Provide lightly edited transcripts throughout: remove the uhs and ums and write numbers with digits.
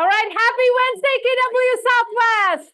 All right, happy Wednesday, KW Southwest.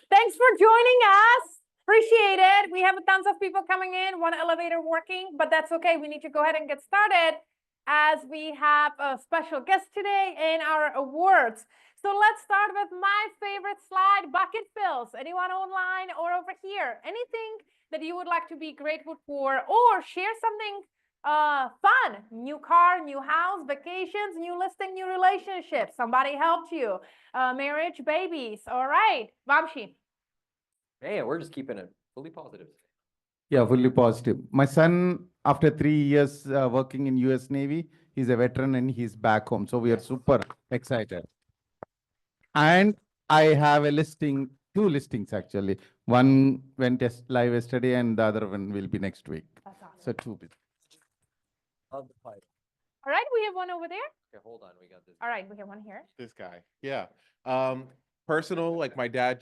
Thanks for joining us. Appreciate it. We have tons of people coming in, one elevator working, but that's okay. We need to go ahead and get started as we have a special guest today in our awards. So let's start with my favorite slide, bucket fills. Anyone online or over here? Anything that you would like to be grateful for or share something fun, new car, new house, vacations, new listing, new relationship. Somebody helped you, marriage, babies. All right, Vamshi. Hey, we're just keeping it fully positive. Yeah, fully positive. My son, after 3 years working in US Navy, he's a veteran and he's back home. So we are super excited. And I have a listing, 2 listings actually. One went live yesterday and the other one will be next week. That's awesome. So 2 business. Love the pipe. All right, we have one over there. Okay, hold on. We got this. All right, we have one here. This guy. Yeah. Personal, like my dad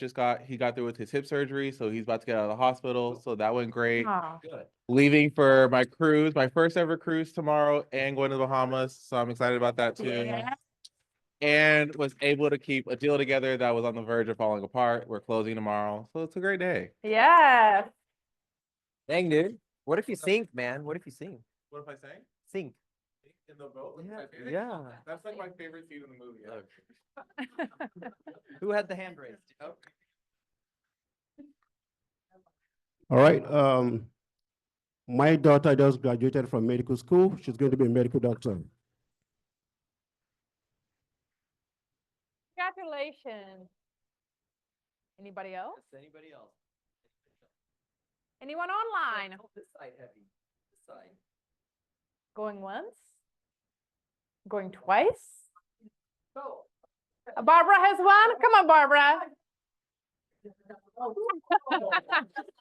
he got through with his hip surgery, so he's about to get out of the hospital. So that went great. Oh, Good. Leaving for my cruise, my first ever cruise tomorrow, and going to the Bahamas. So I'm excited about that too. yeah. And was able to keep a deal together that was on the verge of falling apart. We're closing tomorrow. So it's a great day. Yes. Dang, dude. What if you sink, man? What if you sink? What if I sang? Sink. In the boat? Yeah. That's like my favorite scene in the movie. Who had the hand raised? Oh. All right. My daughter just graduated from medical school. She's going to be a medical doctor. Congratulations. Anybody else? Anybody else? Anyone online? Oh, this side heavy. This side. Going once? Going twice? Barbara has one. Come on, Barbara.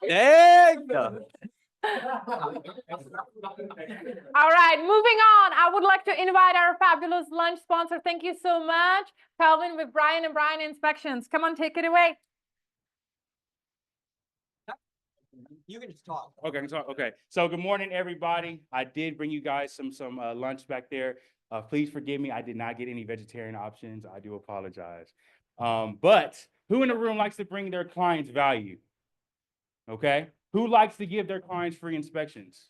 Dang! All right, moving on. I would like to invite our fabulous lunch sponsor. Thank you so much, Calvin with Brian and Brian Inspections. Come on, take it away. You can just talk. Okay, okay. So good morning, everybody. I did bring you guys some lunch back there. Please forgive me. I did not get any vegetarian options. I do apologize. But who in the room likes to bring their clients value? Okay. Who likes to give their clients free inspections?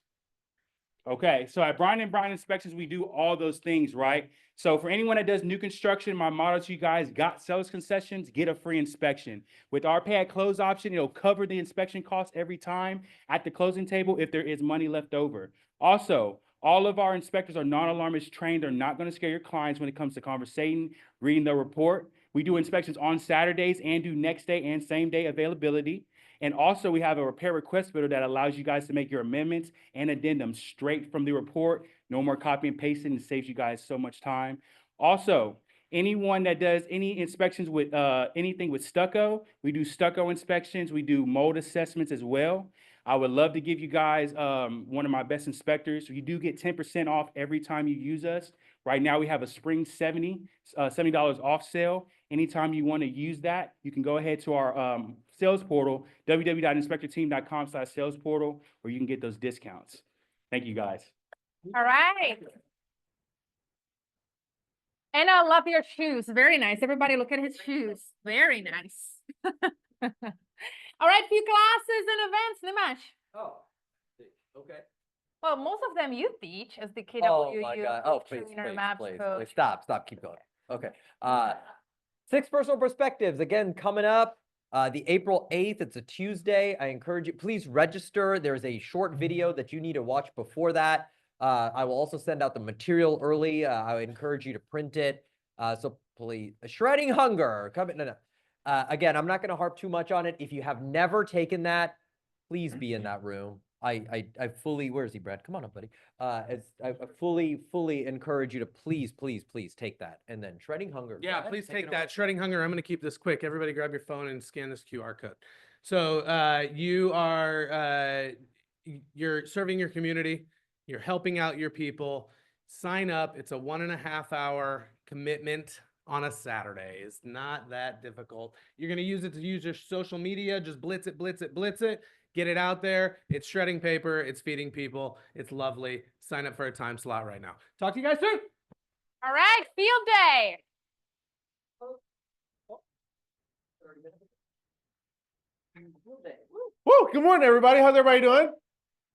Okay. So at Brian and Brian Inspections, we do all those things, right? So for anyone that does new construction, my motto to you guys, got sales concessions, get a free inspection. With our pay at close option, it'll cover the inspection cost every time at the closing table if there is money left over. Also, all of our inspectors are non-alarmist trained. They're not going to scare your clients when it comes to conversating, reading the report. We do inspections on Saturdays and do next day and same day availability. And also we have a repair request builder that allows you guys to make your amendments and addendums straight from the report. No more copy and pasting. It saves you guys so much time. Also, anyone that does any inspections with anything with stucco, we do stucco inspections. We do mold assessments as well. I would love to give you guys one of my best inspectors. You do get 10% off every time you use us. Right now we have a spring $70 off sale. Anytime you want to use that, you can go ahead to our sales portal, www.inspectorteam.com/sales portal, where you can get those discounts. Thank you guys. All right. And I love your shoes. Very nice. Everybody look at his shoes. Very nice. All right, few classes and events, Nimesh. Oh, okay. Well, most of them you teach as the KWU Oh my God. Oh, please, trainer, maps coach. Stop, keep going. Okay. 6 personal perspectives, again, coming up. The April 8th, it's a Tuesday. I encourage you, please register. There's a short video that you need to watch before that. I will also send out the material early. I would encourage you to print it. So please, Shredding Hunger, again, I'm not going to harp too much on it. If you have never taken that, please be in that room. I fully, where's he, Brad? Come on up, buddy. I fully encourage you to please take that. And then Shredding Hunger. Yeah, Brad, please take it that. away. Shredding Hunger. I'm going to keep this quick. Everybody grab your phone and scan this QR code. So you're serving your community. You're helping out your people. Sign up. It's a 1.5 hour commitment on a Saturday. It's not that difficult. You're going to use it to use your social media. Just blitz it. Get it out there. It's shredding paper. It's feeding people. It's lovely. Sign up for a time slot right now. Talk to you guys soon. All right, field day. Woo, good morning, everybody. How's everybody doing?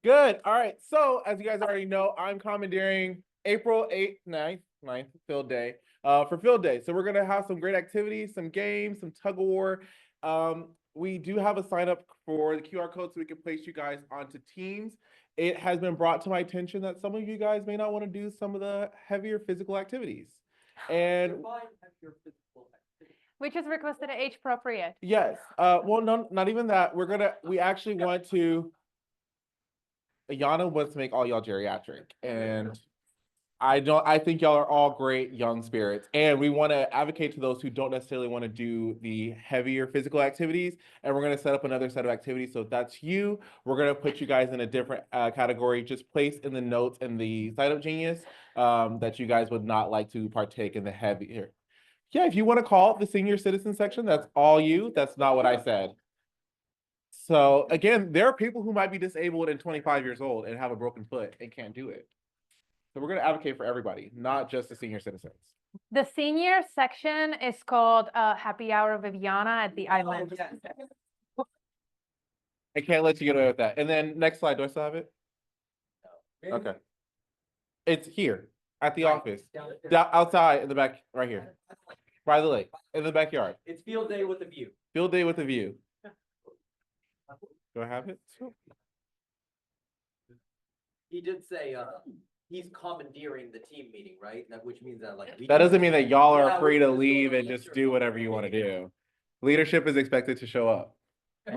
Good. All right. So as you guys already know, I'm commandeering April 8th, 9th, field day, for field day. So we're going to have some great activities, some games, some tug of war. We do have a sign up for the QR code so we can place you guys onto teams. It has been brought to my attention that some of you guys may not want to do some of the heavier physical activities. And We just requested an age appropriate. yes, well, no, not even that. We actually want to, Ayana wants to make all y'all geriatric, and I think y'all are all great young spirits, and we want to advocate to those who don't necessarily want to do the heavier physical activities, and we're going to set up another set of activities. So if that's you, we're going to put you guys in a different category. Just place in the notes in the Sign Up Genius that you guys would not like to partake in the heavier. Yeah, if you want to call it the senior citizen section, that's all you. That's not what I said. So again, there are people who might be disabled and 25 years old and have a broken foot and can't do it. So we're going to advocate for everybody, not just the senior citizens. The senior section is called Happy Hour Viviana at the island. I can't let you get away with that. And then next slide, do I still have it? Okay. It's here at the office, outside in the back, right here, by the lake, in the backyard. It's field day with a view. Field day with a view. Do I have it? He did say, he's commandeering the team meeting, right? Which means that like. That doesn't mean that y'all Yeah, are free to we're just leave doing and just leadership. do whatever you want to do. Leadership is expected to show up.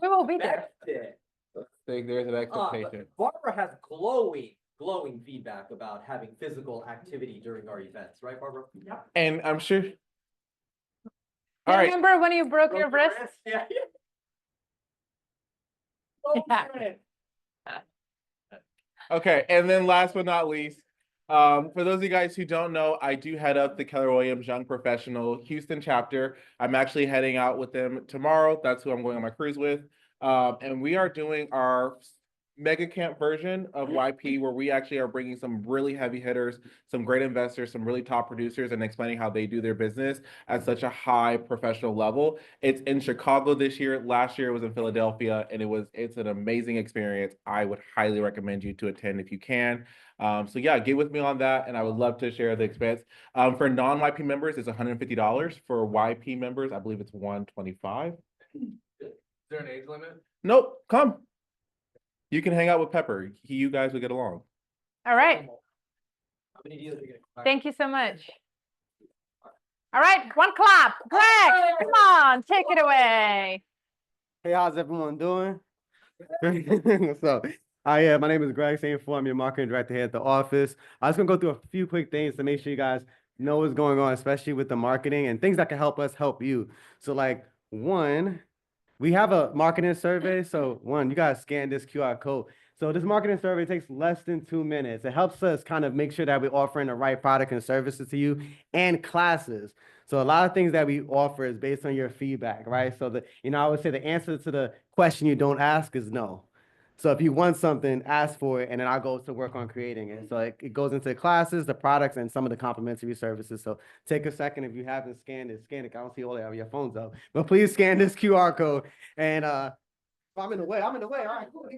We will be there. I think there's an expectation. Barbara has glowing feedback about having physical activity during our events, right, Barbara? Yeah. And I'm sure. All right. Remember when you broke your wrist? Yeah. Yeah. Okay, and then last but not least, for those of you guys who don't know, I do head up the Keller Williams Young Professional Houston chapter. I'm actually heading out with them tomorrow. That's who I'm going on my cruise with. And we are doing our mega camp version of YP, where we actually are bringing some really heavy hitters, some great investors, some really top producers, and explaining how they do their business at such a high professional level. It's in Chicago this year. Last year it was in Philadelphia, and it's an amazing experience. I would highly recommend you to attend if you can. So yeah, get with me on that, and I would love to share the expense. For non-YP members, it's $150. For YP members, I believe it's $125. Is there an age limit? Nope, come. You can hang out with Pepper. You guys will get along. All right. How many deals are you gonna? Thank you so much. All right, one clap. Greg, come on, take it away. Hey, how's everyone doing? So, my name is Greg Saint-Four. I'm your marketing director here at the office. I was gonna go through a few quick things to make sure you guys know what's going on, especially with the marketing and things that can help us help you. So like one, we have a marketing survey. So one, you guys scan this QR code. So this marketing survey takes less than 2 minutes. It helps us kind of make sure that we're offering the right product and services to you and classes. So a lot of things that we offer is based on your feedback, right? So I would say the answer to the question you don't ask is no. So if you want something, ask for it, and then I'll go to work on creating it. So it goes into classes, the products, and some of the complimentary services. So take a second if you haven't scanned it, scan it. I don't see all that on your phones up, but please scan this QR code. And if I'm in the way, All right, cool.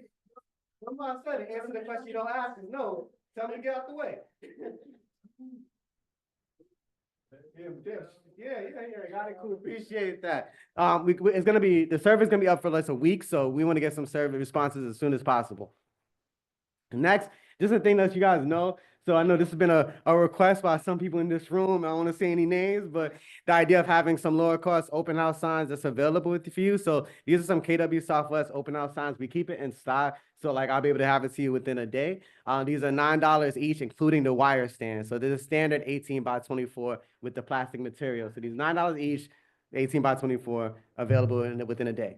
Remember I said it, answer the question you don't ask is no. Tell me to get out the way. Yeah, got it, cool, appreciate that. The survey's gonna be up for less a week, so we wanna get some survey responses as soon as possible. Next, just a thing that you guys know, so I know this has been a request by some people in this room, I don't wanna say any names, but the idea of having some lower cost open house signs that's available for you. So these are some KW Southwest open house signs, we keep it in stock, so like I'll be able to have it to you within a day. These are $9 each, including the wire stand. So this is standard 18 by 24 with the plastic material. So these $9 each, 18 by 24, available within a day.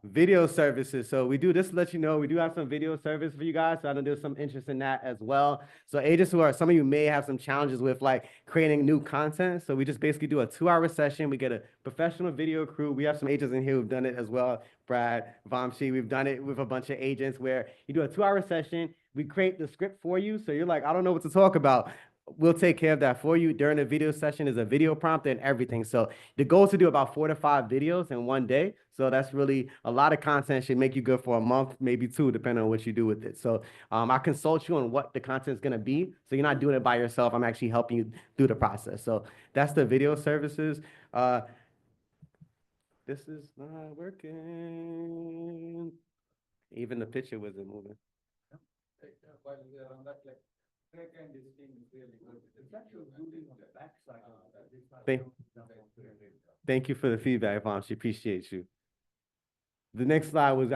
Video services. So we do this to let you know, we do have some video service for you guys. So I know there's some interest in that as well. So agents some of you may have some challenges with like creating new content. So we just basically do a 2-hour session. We get a professional video crew. We have some agents in here who've done it as well. Brad, Vamshi, we've done it with a bunch of agents where you do a 2-hour session. We create the script for you. So you're like, I don't know what to talk about. we'll take care of that for you. During the video session, there's a video prompt and everything. So the goal is to do about 4 to 5 videos in one day. So that's really a lot of content, should make you good for a month, maybe 2, depending on what you do with it. So I consult you on what the content is going to be. So you're not doing it by yourself. I'm actually helping you through the process. So that's the video services. This is not working. Even the picture wasn't moving. Thank you for the feedback, Mom. She appreciates you. The next slide was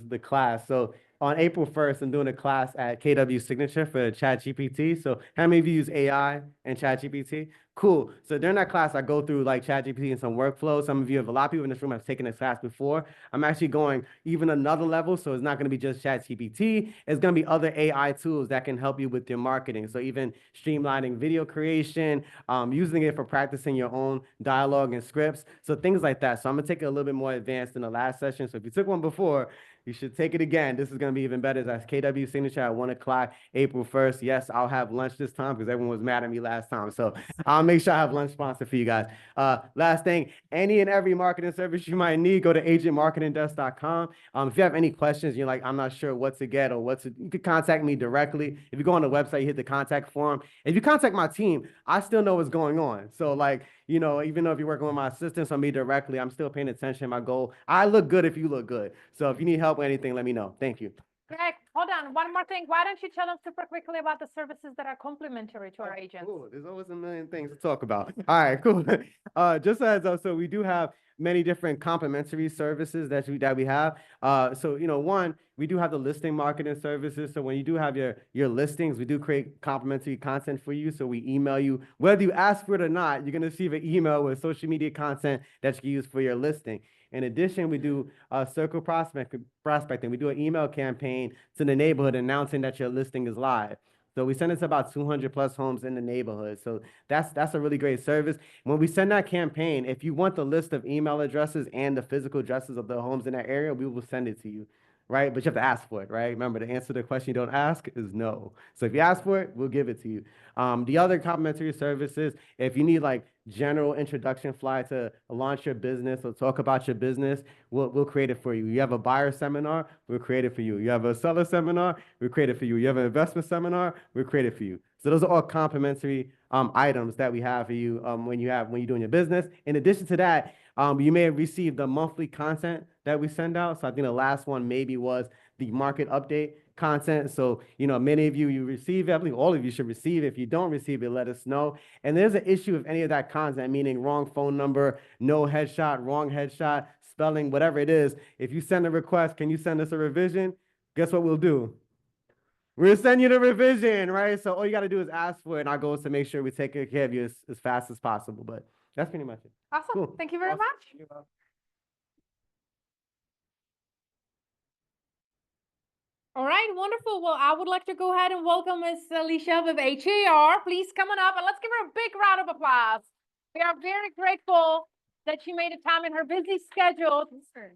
the class. So on April 1st, I'm doing a class at KW Signature for ChatGPT. So how many of you use AI and ChatGPT? Cool. So during that class, I go through like ChatGPT and some workflows. Some of you a lot of people in this room have taken this class before. I'm actually going even another level. So it's not going to be just ChatGPT. It's going to be other AI tools that can help you with your marketing. So even streamlining video creation, using it for practicing your own dialogue and scripts. So things like that. So I'm going to take it a little bit more advanced in the last session. So if you took one before, you should take it again. This is going to be even better. That's KW Signature at 1 o'clock, April 1st. Yes, I'll have lunch this time because everyone was mad at me last time. So I'll make sure I have lunch sponsored for you guys. Last thing, any and every marketing service you might need, go to agentmarketingdesk.com. If you have any questions, you're like, I'm not sure what to get or you can contact me directly. If you go on the website, you hit the contact form. If you contact my team, I still know what's going on. So like, you know, even though if you're working with my assistants or me directly, I'm still paying attention. My goal, I look good if you look good. So if you need help with anything, let me know. Thank you. Greg, hold on, one more thing. Why don't you tell them super quickly about the services that are complimentary to our agents? Cool. There's always a million things to talk about. All right, cool. Just as so we do have many different complimentary services that we have. So you know, one, we do have the listing marketing services. So when you do have your listings, we do create complimentary content for you. So we email you, whether you ask for it or not, you're gonna receive an email with social media content that you can use for your listing. In addition, we do circle prospecting. We do an email campaign to the neighborhood announcing that your listing is live. So we send it to about 200 plus homes in the neighborhood. So that's a really great service. When we send that campaign, if you want the list of email addresses and the physical addresses of the homes in that area, we will send it to you. Right? But you have to ask for it, right? Remember, the answer to the question you don't ask is no. So if you ask for it, we'll give it to you. The other complimentary services, if you need like general introduction fly to launch your business or talk about your business, we'll create it for you. You have a buyer seminar, we'll create it for you. You have a seller seminar, we'll create it for you. You have an investment seminar, we'll create it for you. So those are all complimentary items that we have for you when you're doing your business. In addition to that, you may have received the monthly content that we send out. So I think the last one maybe was the market update content. So, you know, many of you receive it. I believe all of you should receive it. If you don't receive it, let us know. And there's an issue with any of that content, meaning wrong phone number, no headshot, wrong headshot, spelling, whatever it is. If you send a request, can you send us a revision? Guess what we'll do? We'll send you the revision, right? So all you got to do is ask for it. And our goal is to make sure we take care of you as fast as possible. But that's pretty much it. Awesome. Cool. Thank you very Awesome. much. All right, wonderful. Well, I would like to go ahead and welcome Ms. Alicia with HAR. Please come on up and let's give her a big round of applause. We are very grateful that she made a time in her busy schedule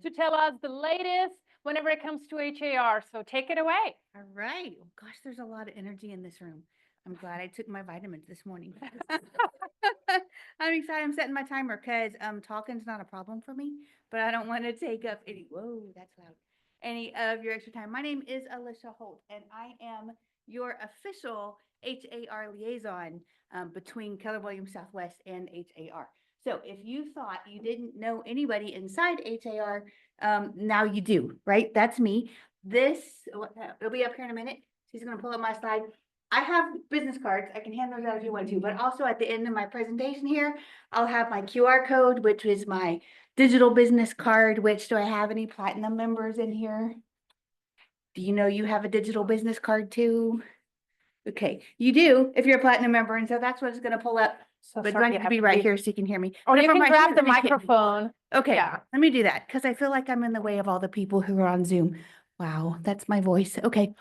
to tell us the latest whenever it comes to HAR. So take it away. All right. Oh, gosh, there's a lot of energy in this room. I'm glad I took my vitamins this morning. I'm excited. I'm setting my timer because talking's not a problem for me, but I don't want to take up any of your extra time. My name is Alicia Holt, and I am your official HAR liaison between Keller Williams Southwest and HAR. So if you thought you didn't know anybody inside HAR, now you do, right? That's me. It'll be up here in a minute. She's going to pull up my slide. I have business cards. I can hand those out if you want to, but also at the end of my presentation here, I'll have my QR code, which is my digital business card. Which, do I have any platinum members in here? Do you know you have a digital business card too? Okay, you do if you're a platinum member, and so that's what it's going to pull up. So But sorry, I need to be right here so you can hear me. Or But you if I'm can right grab here, the then you can't- microphone. Okay, Yeah. let me do that because I feel like I'm in the way of all the people who are on Zoom. Wow, that's my voice. Okay.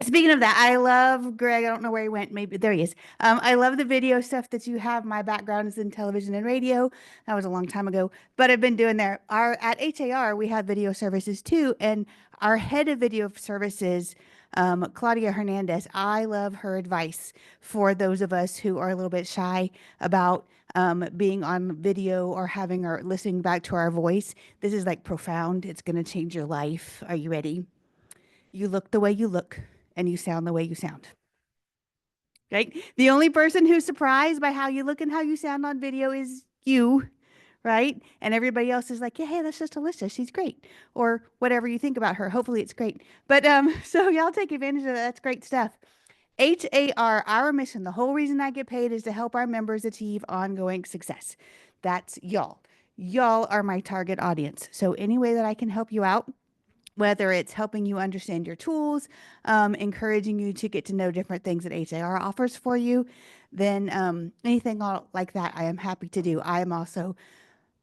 Speaking of that, I love Greg. I don't know where he went. Maybe there he is. I love the video stuff that you have. My background is in television and radio. That was a long time ago, but I've been doing there. At HAR, we have video services too. And our head of video services Claudia Hernandez, I love her advice for those of us who are a little bit shy about being on video or having our listening back to our voice. This is like profound. It's going to change your life. Are you ready? You look the way you look and you sound the way you sound. Right? The only person who's surprised by how you look and how you sound on video is you, right? And everybody else is like, yeah, hey, that's just Alyssa. She's great. Or whatever you think about her. Hopefully it's great. But so y'all take advantage of that. That's great stuff. HAR, our mission, the whole reason I get paid is to help our members achieve ongoing success. That's y'all. Y'all are my target audience. So any way that I can help you out, whether it's helping you understand your tools, encouraging you to get to know different things that HAR offers for you, then anything like that, I am happy to do. I am also,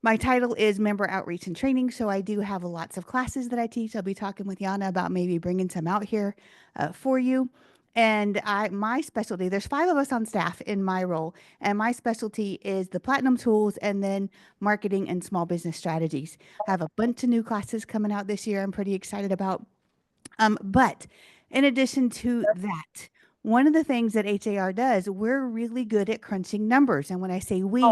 my title is Member Outreach and Training, so I do have lots of classes that I teach. I'll be talking with Yana about maybe bringing some out here for you. And my specialty, there's 5 of us on staff in my role, and my specialty is the platinum tools and then marketing and small business strategies. I have a bunch of new classes coming out this year I'm pretty excited about. But in addition to that, one of the things that HAR does, we're really good at crunching numbers. And when I say we,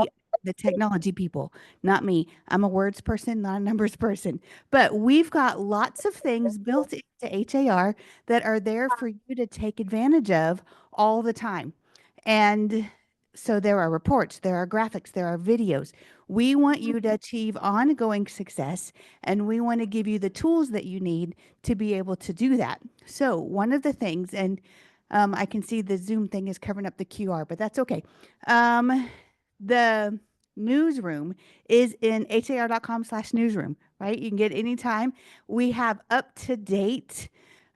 the technology people, not me. I'm a words person, not a numbers person. But we've got lots of things built into HAR that are there for you to take advantage of all the time. And so there are reports, there are graphics, there are videos. We want you to achieve ongoing success, and we want to give you the tools that you need to be able to do that. So one of the things, and I can see the Zoom thing is covering up the QR, but that's okay. The newsroom is in har.com/newsroom, right? You can get anytime. We have up-to-date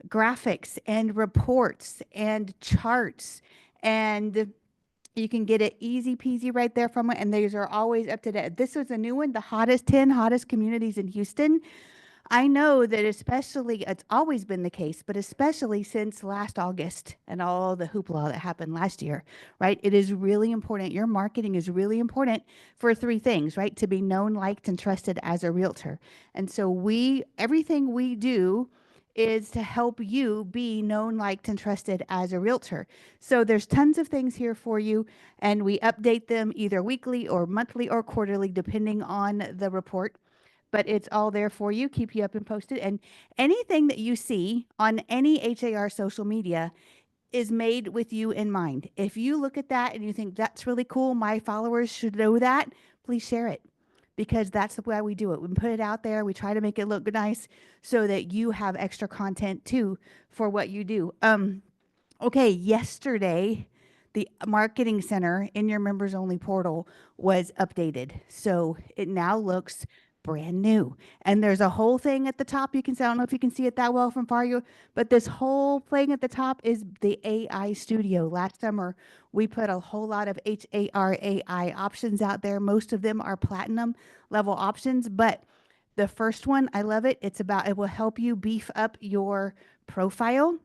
graphics and reports and charts, and you can get it easy peasy right there from it. And these are always up to date. This is a new one, the hottest 10 hottest communities in Houston. I know that especially, it's always been the case, but especially since last August and all the hoopla that happened last year, right? It is really important. Your marketing is really important for 3 things, right? To be known, liked, and trusted as a realtor. And so everything we do is to help you be known, liked, and trusted as a realtor. So there's tons of things here for you, and we update them either weekly or monthly or quarterly, depending on the report. But it's all there for you, keep you up and posted. And anything that you see on any HAR social media is made with you in mind. If you look at that and you think that's really cool, my followers should know that, please share it, because that's the way we do it. We put it out there. We try to make it look nice so that you have extra content too for what you do. Okay, yesterday, the marketing center in your members only portal was updated. So it now looks brand new. And there's a whole thing at the top. You can see, I don't know if you can see it that well from far, but this whole thing at the top is the AI studio. Last summer, we put a whole lot of HAR AI options out there. Most of them are platinum level options, but the first one, I love it. It will help you beef up your profile.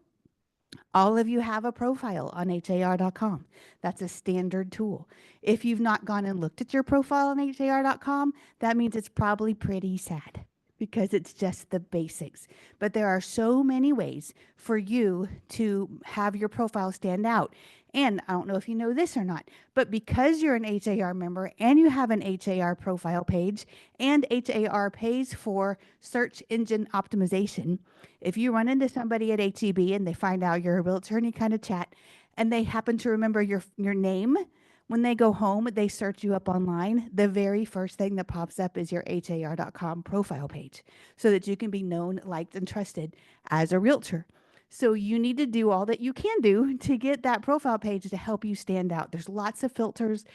All of you have a profile on har.com. That's a standard tool. If you've not gone and looked at your profile on har.com, that means it's probably pretty sad, because it's just the basics. But there are so many ways for you to have your profile stand out. And I don't know if you know this or not, but because you're an HAR member and you have an HAR profile page, and HAR pays for search engine optimization, if you run into somebody at HEB and they find out you're a realtor and you kind of chat, and they happen to remember your name, when they go home, they search you up online, the very first thing that pops up is your har.com profile page, so that you can be known, liked, and trusted as a realtor. So you need to do all that you can do to get that profile page to help you stand out. There's lots of filters.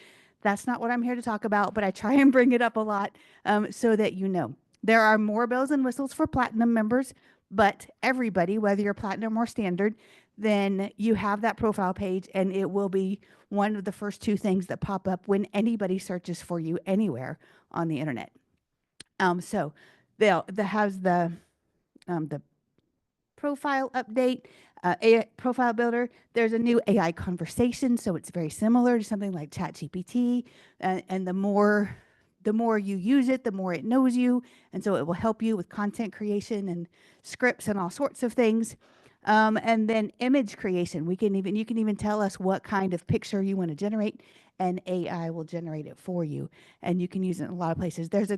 That's not what I'm here to talk about, but I try and bring it up a lot so that you know. There are more bells and whistles for platinum members, but everybody, whether you're platinum or standard, then you have that profile page, and it will be one of the first 2 things that pop up when anybody searches for you anywhere on the internet. So that has the profile update, AI profile builder. There's a new AI conversation, so it's very similar to something like ChatGPT, and the more you use it, the more it knows you, and so it will help you with content creation and scripts and all sorts of things. And then image creation, you can even tell us what kind of picture you want to generate, and AI will generate it for you. And you can use it in a lot of places. There's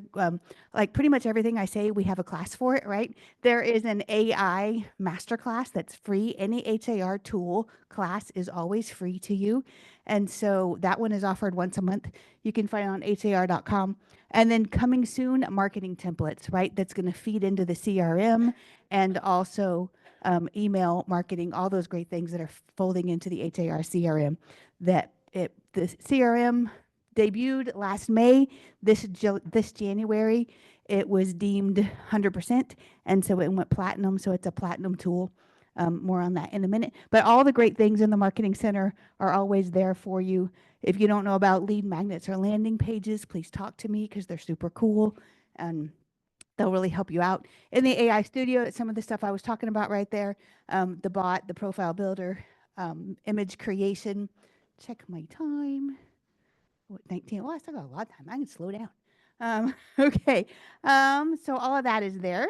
like pretty much everything I say, we have a class for it, right? There is an AI masterclass that's free. Any HAR tool class is always free to you. And so that one is offered once a month. You can find it on har.com. And then coming soon, marketing templates, right? That's going to feed into the CRM and also email marketing, all those great things that are folding into the HAR CRM. The CRM debuted last May. This January, it was deemed 100%, and so it went platinum. So it's a platinum tool. More on that in a minute. But all the great things in the Marketing Center are always there for you. If you don't know about lead magnets or landing pages, please talk to me because they're super cool and they'll really help you out. In the AI Studio, it's some of the stuff I was talking about right there. The bot, the profile builder, image creation. Check my time. What, 19? Well, I still got a lot of time. I can slow down. Okay. So all of that is there.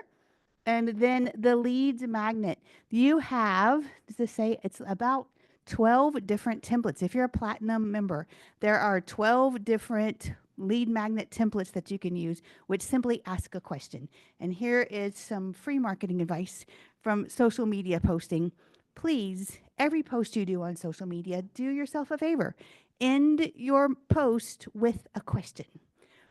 And then the leads magnet. You have, does this say it's about 12 different templates? If you're a platinum member, there are 12 different lead magnet templates that you can use, which simply ask a question. And here is some free marketing advice from social media posting. Please, every post you do on social media, do yourself a favor. End your post with a question.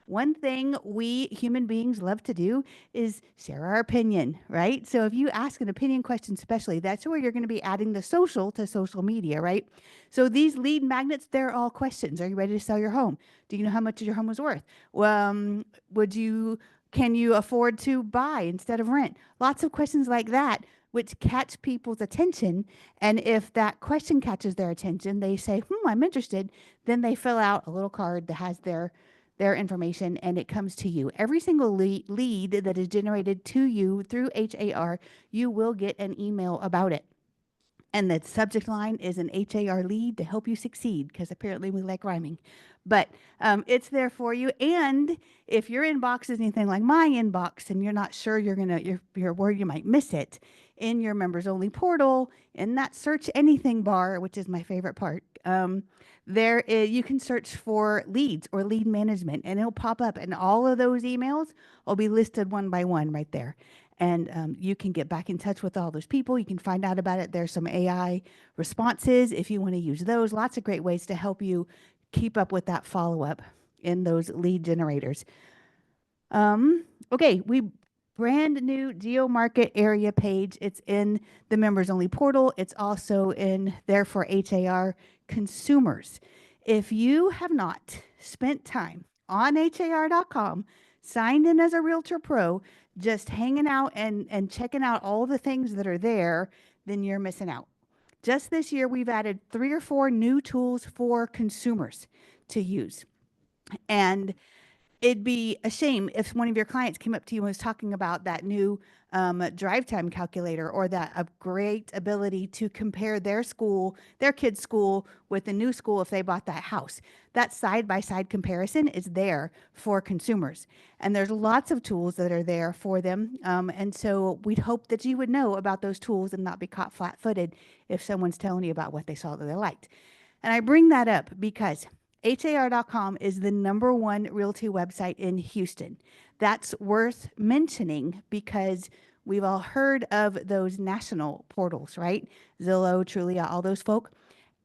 One thing we human beings love to do is share our opinion, right? So if you ask an opinion question, especially, that's where you're going to be adding the social to social media, right? So these lead magnets, they're all questions. Are you ready to sell your home? Do you know how much your home was worth? Can you afford to buy instead of rent? Lots of questions like that, which catch people's attention. And if that question catches their attention, they say, I'm interested. Then they fill out a little card that has their information, and it comes to you. Every single lead that is generated to you through HAR, you will get an email about it. And the subject line is an HAR lead to help you succeed, because apparently we like rhyming. But it's there for you. And if your inbox is anything like my inbox and you're not sure you're worried you might miss it, in your members only portal, in that search anything bar, which is my favorite part, you can search for leads or lead management, and it'll pop up, and all of those emails will be listed one by one right there. And you can get back in touch with all those people. You can find out about it. There's some AI responses if you want to use those. Lots of great ways to help you keep up with that follow-up in those lead generators. Okay, brand new Geo Market area page. It's in the members only portal. It's also in there for HAR consumers. If you have not spent time on har.com, signed in as a Realtor Pro, just hanging out and checking out all the things that are there, then you're missing out. Just this year, we've added 3 or 4 new tools for consumers to use. And it'd be a shame if one of your clients came up to you and was talking about that new drive time calculator, or that a great ability to compare their kid's school with the new school if they bought that house. That side-by-side comparison is there for consumers. And there's lots of tools that are there for them. And so we'd hope that you would know about those tools and not be caught flat-footed if someone's telling you about what they saw that they liked. And I bring that up because har.com is the #1 realty website in Houston. That's worth mentioning because we've all heard of those national portals, right? Zillow, Trulia, all those folk.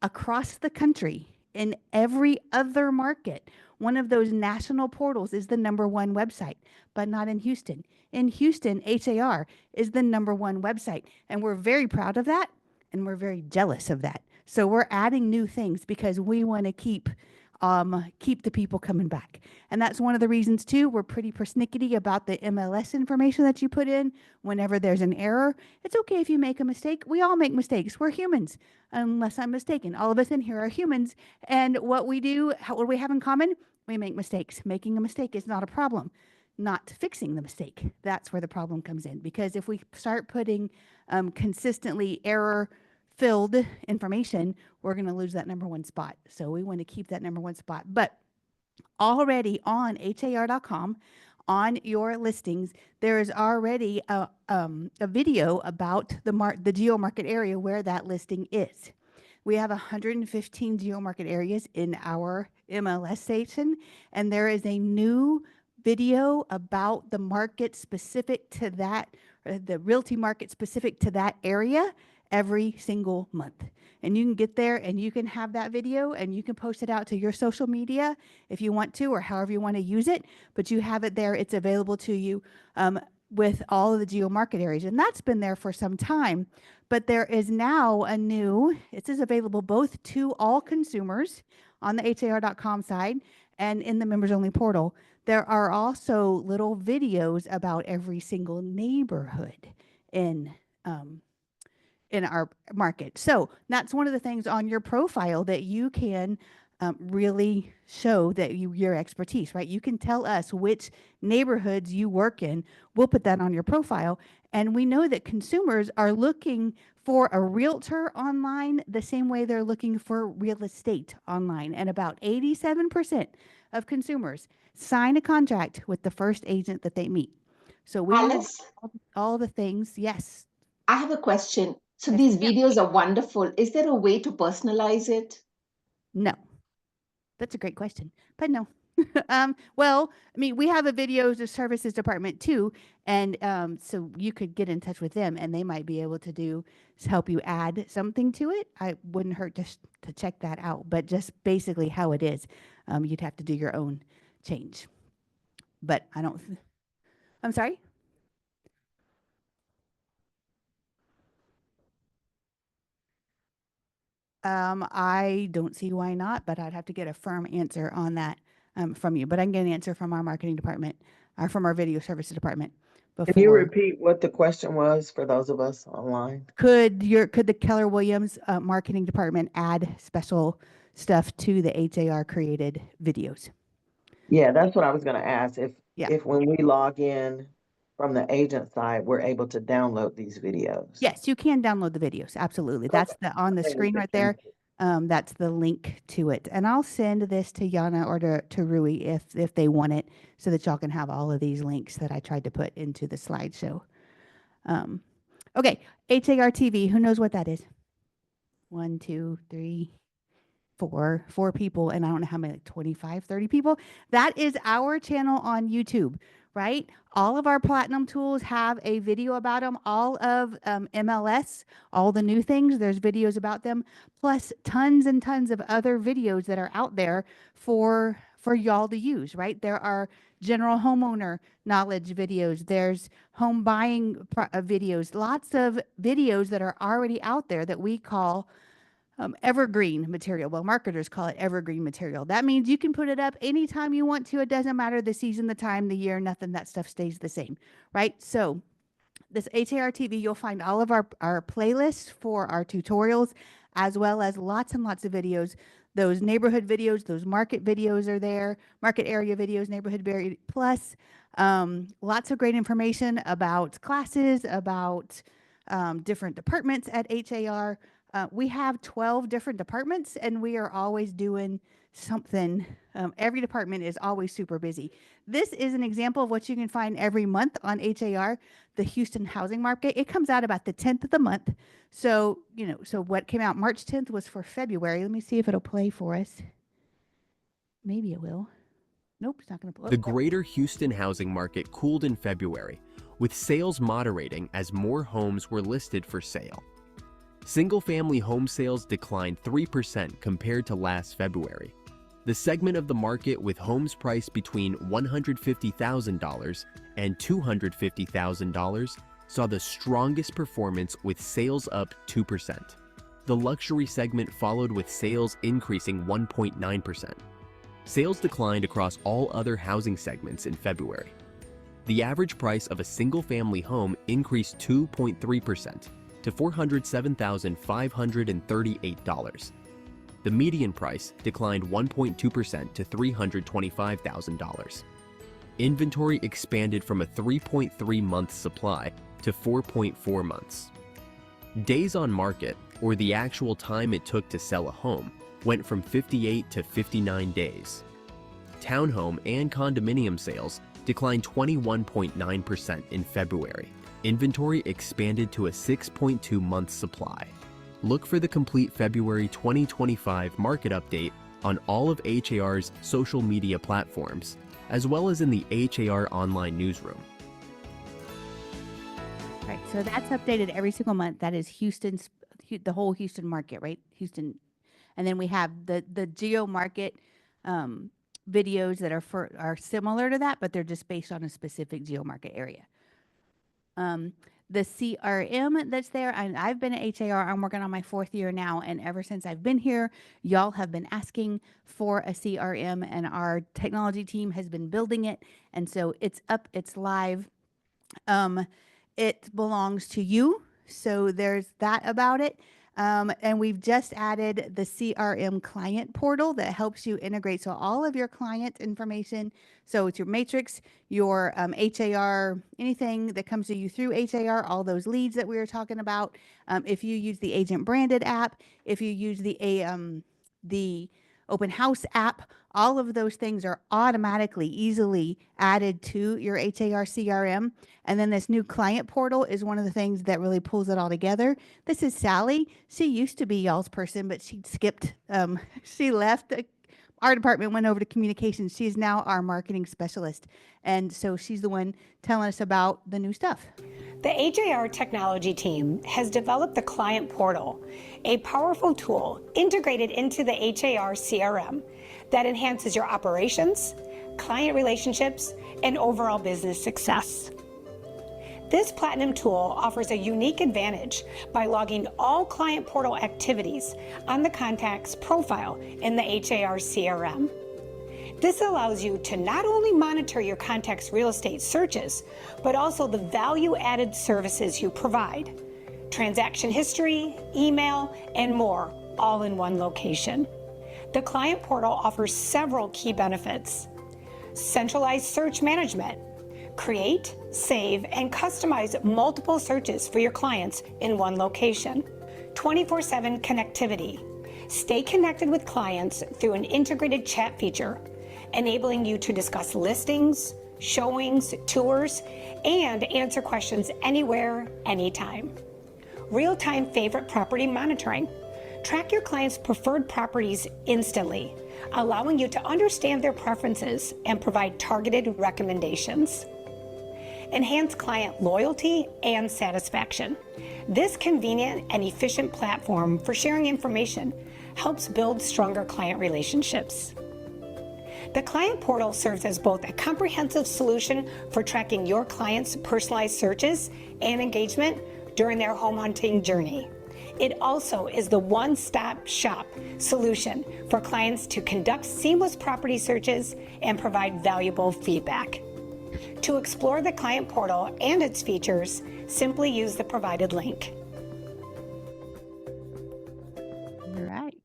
Across the country, in every other market, one of those national portals is the #1 website, but not in Houston. In Houston, HAR is the #1 website, and we're very proud of that, and we're very jealous of that. So we're adding new things because we want to keep the people coming back. And that's one of the reasons too, we're pretty persnickety about the MLS information that you put in whenever there's an error. It's okay if you make a mistake. We all make mistakes. We're humans, unless I'm mistaken. All of us in here are humans. And what we do, what do we have in common? We make mistakes. Making a mistake is not a problem. Not fixing the mistake, that's where the problem comes in. Because if we start putting consistently error-filled information, we're going to lose that #1 spot. So we want to keep that #1 spot. But already on har.com, on your listings, there is already a video about the geo market area where that listing is. We have 115 geo market areas in our MLS station, and there is a new video about the market specific to that, the realty market specific to that area every single month. And you can get there and you can have that video and you can post it out to your social media if you want to, or however you want to use it, but you have it there. It's available to you with all of the geo market areas. And that's been there for some time, but there is now a new, it is available both to all consumers on the har.com side and in the members only portal. There are also little videos about every single neighborhood in our market. So that's one of the things on your profile that you can really show that your expertise, right? You can tell us which neighborhoods you work in. We'll put that on your profile. And we know that consumers are looking for a realtor online the same way they're looking for real estate online. And about 87% of consumers sign a contract with the first agent that they meet. So we know Alice, all the things. Yes. I have a question. So Yes, these ma'am. videos are wonderful. Is there a way to personalize it? No. That's a great question, but no. Well, I mean, we have a videos services department too, and so you could get in touch with them, and they might be able to help you add something to it. I wouldn't hurt just to check that out, but just basically how it is, you'd have to do your own change. But I don't. I'm sorry. I don't see why not, but I'd have to get a firm answer on that from you. But I can get an answer from our marketing department or from our video services department. Can you repeat what the question was for those of us online? Could the Keller Williams marketing department add special stuff to the HAR created videos? Yeah, that's what I was going to ask. Yeah. If when we log in from the agent side, we're able to download these videos. Yes, you can download the videos. Absolutely. That's on the screen right there. That's the link to it. And I'll send this to Yana or to Rui if they want it, so that y'all can have all of these links that I tried to put into the slideshow. Okay, HAR TV, who knows what that is? 1, 2, 3, 4 people, and I don't know how many, like 25, 30 people. That is our channel on YouTube, right? All of our platinum tools have a video about them. All of MLS, all the new things, there's videos about them, plus tons and tons of other videos that are out there for y'all to use, right? There are general homeowner knowledge videos. There's home buying videos, lots of videos that are already out there that we call evergreen material. Well, marketers call it evergreen material. That means you can put it up anytime you want to. It doesn't matter the season, the time, the year, nothing. That stuff stays the same, right? So this HAR TV, you'll find all of our playlists for our tutorials, as well as lots and lots of videos. Those neighborhood videos, those market videos are there, market area videos, neighborhood area, plus lots of great information about classes, about different departments at HAR. We have 12 different departments, and we are always doing something. Every department is always super busy. This is an example of what you can find every month on HAR, the Houston housing market. It comes out about the 10th of the month. So, so what came out March 10th was for February. Let me see if it'll play for us. Maybe it will. Nope, it's not going to play. The greater Houston housing market cooled in February, with sales moderating as more homes were listed for sale. Single-family home sales declined 3% compared to last February. The segment of the market with homes priced between $150,000 and $250,000 saw the strongest performance, with sales up 2%. The luxury segment followed, with sales increasing 1.9%. Sales declined across all other housing segments in February. The average price of a single-family home increased 2.3% to $407,538. The median price declined 1.2% to $325,000. Inventory expanded from a 3.3-month supply to 4.4 months. Days on market, or the actual time it took to sell a home, went from 58 to 59 days. Townhome and condominium sales declined 21.9% in February. Inventory expanded to a 6.2-month supply. Look for the complete February 2025 market update on all of HAR's social media platforms, as well as in the HAR online newsroom. Right, so that's updated every single month. That is the whole Houston market, right? Houston, and then we have the geo market videos that are similar to that, but they're just based on a specific geo market area. The CRM that's there, and I've been at HAR. I'm working on my 4th year now, and ever since I've been here, y'all have been asking for a CRM, and our technology team has been building it, and so it's up, it's live. It belongs to you, so there's that about it. And we've just added the CRM client portal that helps you integrate. So all of your client information, so it's your matrix, your HAR, anything that comes to you through HAR, all those leads that we were talking about. If you use the agent branded app, if you use the open house app, all of those things are automatically, easily added to your HAR CRM. And then this new client portal is one of the things that really pulls it all together. This is Sally. She used to be y'all's person, but she skipped, she left. Our department went over to communications. She's now our marketing specialist. And so she's the one telling us about the new stuff. The HAR technology team has developed the Client Portal, a powerful tool integrated into the HAR CRM that enhances your operations, client relationships, and overall business success. This Platinum tool offers a unique advantage by logging all Client Portal activities on the contact's profile in the HAR CRM. This allows you to not only monitor your contact's real estate searches, but also the value-added services you provide, transaction history, email, and more, all in one location. The Client Portal offers several key benefits: centralized search management, create, save, and customize multiple searches for your clients in one location, 24/7 connectivity, stay connected with clients through an integrated chat feature, enabling you to discuss listings, showings, tours, and answer questions anywhere, anytime. Real-time favorite property monitoring. Track your clients' preferred properties instantly, allowing you to understand their preferences and provide targeted recommendations. Enhance client loyalty and satisfaction. This convenient and efficient platform for sharing information helps build stronger client relationships. The Client Portal serves as both a comprehensive solution for tracking your clients' personalized searches and engagement during their home hunting journey. It also is the one-stop shop solution for clients to conduct seamless property searches and provide valuable feedback. To explore the Client Portal and its features, simply use the provided link. All right.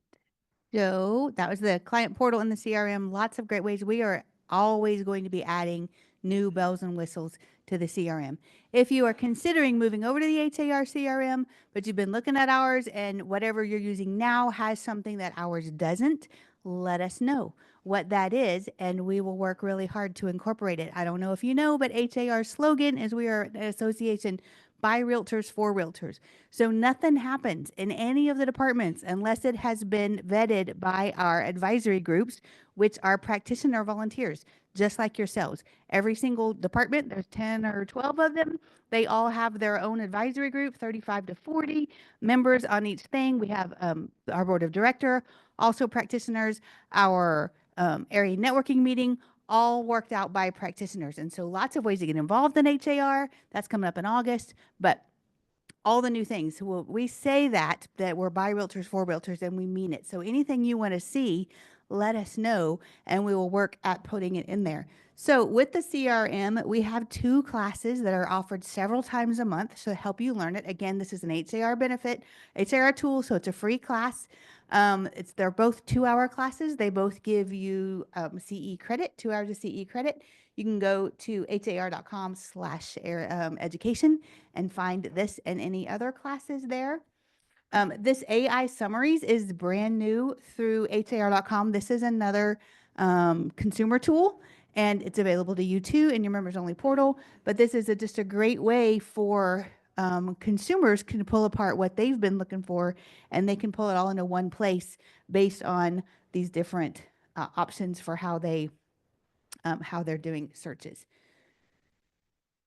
So that was the Client Portal in the CRM. Lots of great ways. We are always going to be adding new bells and whistles to the CRM. If you are considering moving over to the HAR CRM, but you've been looking at ours and whatever you're using now has something that ours doesn't, let us know what that is, and we will work really hard to incorporate it. I don't know if you know, but HAR's slogan is we are an association by realtors for realtors. So nothing happens in any of the departments unless it has been vetted by our advisory groups, which are practitioner volunteers, just like yourselves. Every single department, there's 10 or 12 of them. They all have their own advisory group, 35 to 40 members on each thing. We have our board of director, also practitioners, our area networking meeting, all worked out by practitioners. And so lots of ways to get involved in HAR. That's coming up in August, but all the new things. We say that we're by realtors for realtors, and we mean it. So anything you want to see, let us know, and we will work at putting it in there. So with the CRM, we have 2 classes that are offered several times a month to help you learn it. Again, this is an HAR benefit, HAR tool, so it's a free class. They're both 2-hour classes. They both give you CE credit, 2 hours of CE credit. You can go to har.com/education and find this and any other classes there. This AI summaries is brand new through har.com. This is another consumer tool, and it's available to you too in your members only portal. But this is just a great way for consumers can pull apart what they've been looking for, and they can pull it all into one place based on these different options for how they're doing searches.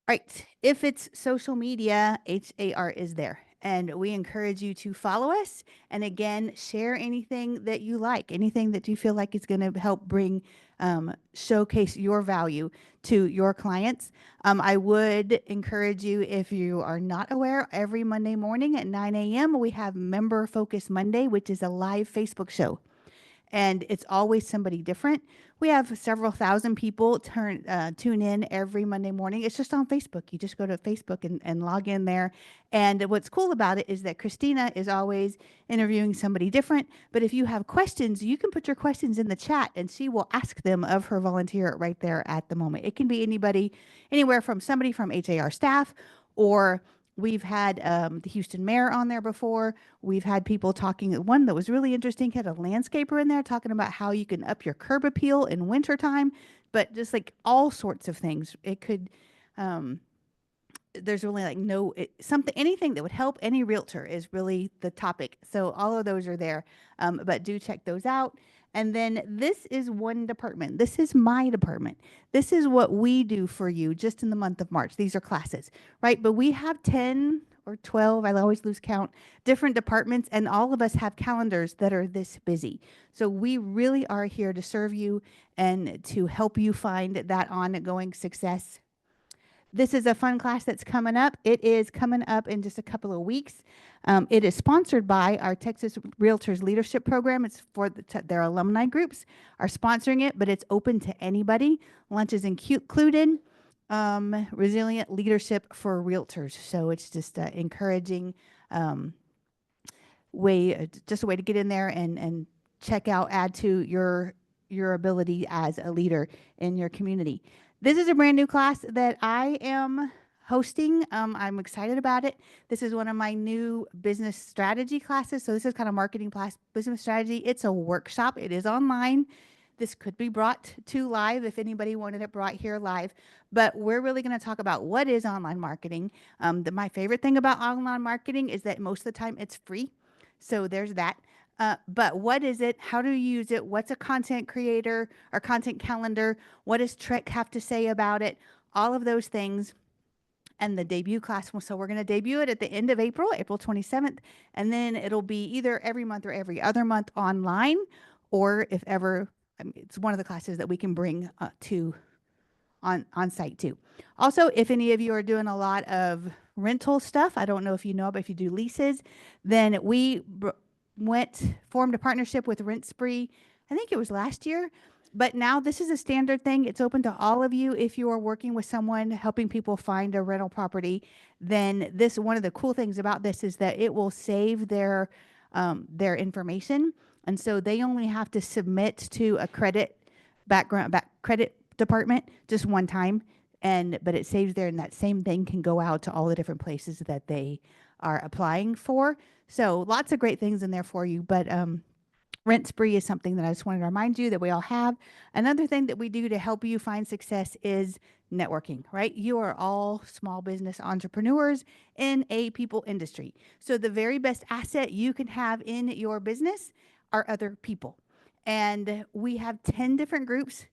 Right. If it's social media, HAR is there. And we encourage you to follow us. And again, share anything that you like, anything that you feel like is going to help bring, showcase your value to your clients. I would encourage you, if you are not aware, every Monday morning at 9 a.m., we have Member Focus Monday, which is a live Facebook show. And it's always somebody different. We have several thousand people tune in every Monday morning. It's just on Facebook. You just go to Facebook and log in there. And what's cool about it is that Christina is always interviewing somebody different. But if you have questions, you can put your questions in the chat and she will ask them of her volunteer right there at the moment. It can be anybody, anywhere from somebody from HAR staff, or we've had the Houston mayor on there before. We've had people talking. One that was really interesting had a landscaper in there talking about how you can up your curb appeal in wintertime, but just like all sorts of things. It could, there's really like anything that would help any realtor is really the topic. So all of those are there, but do check those out. And then this is one department. This is my department. This is what we do for you just in the month of March. These are classes, right? But we have 10 or 12, I always lose count, different departments, and all of us have calendars that are this busy. So we really are here to serve you and to help you find that ongoing success. This is a fun class that's coming up. It is coming up in just a couple of weeks. It is sponsored by our Texas Realtors Leadership Program. It's for their alumni groups are sponsoring it, but it's open to anybody. Lunch is included. Resilient leadership for realtors. So it's just encouraging way, just a way to get in there and check out, add to your ability as a leader in your community. This is a brand new class that I am hosting. I'm excited about it. This is one of my new business strategy classes. So this is kind of marketing class, business strategy. It's a workshop. It is online. This could be brought to live if anybody wanted it brought here live. But we're really going to talk about what is online marketing. My favorite thing about online marketing is that most of the time it's free. So there's that. But what is it? How do you use it? What's a content creator or content calendar? What does Trek have to say about it? All of those things. And the debut class, so we're going to debut it at the end of April, April 27th. And then it'll be either every month or every other month online, or if ever, it's one of the classes that we can bring to on site too. Also, if any of you are doing a lot of rental stuff, I don't know if you know, but if you do leases, then we formed a partnership with Rent Spree. I think it was last year, but now this is a standard thing. It's open to all of you. If you are working with someone helping people find a rental property, then one of the cool things about this is that it will save their information, and so they only have to submit to a credit department just one time, but it saves there, and that same thing can go out to all the different places that they are applying for. So lots of great things in there for you, but Rent Spree is something that I just wanted to remind you that we all have. Another thing that we do to help you find success is networking, right? You are all small business entrepreneurs in a people industry. So the very best asset you can have in your business are other people. And we have 10 different groups.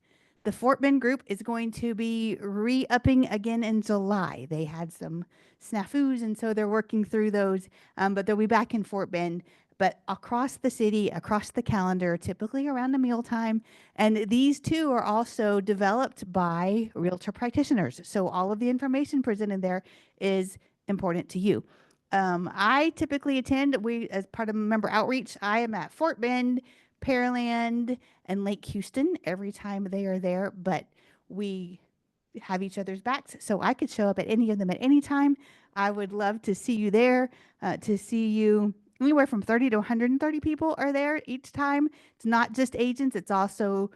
The Fort Bend group is going to be re-upping again in July. They had some snafus, and so they're working through those, but they'll be back in Fort Bend. But across the city, across the calendar, typically around a mealtime. And these two are also developed by realtor practitioners. So all of the information presented there is important to you. I typically attend, as part of member outreach, I am at Fort Bend, Pearland, and Lake Houston every time they are there, but we have each other's backs. So I could show up at any of them at any time. I would love to see you there, to see you. Anywhere from 30 to 130 people are there each time. It's not just agents, it's also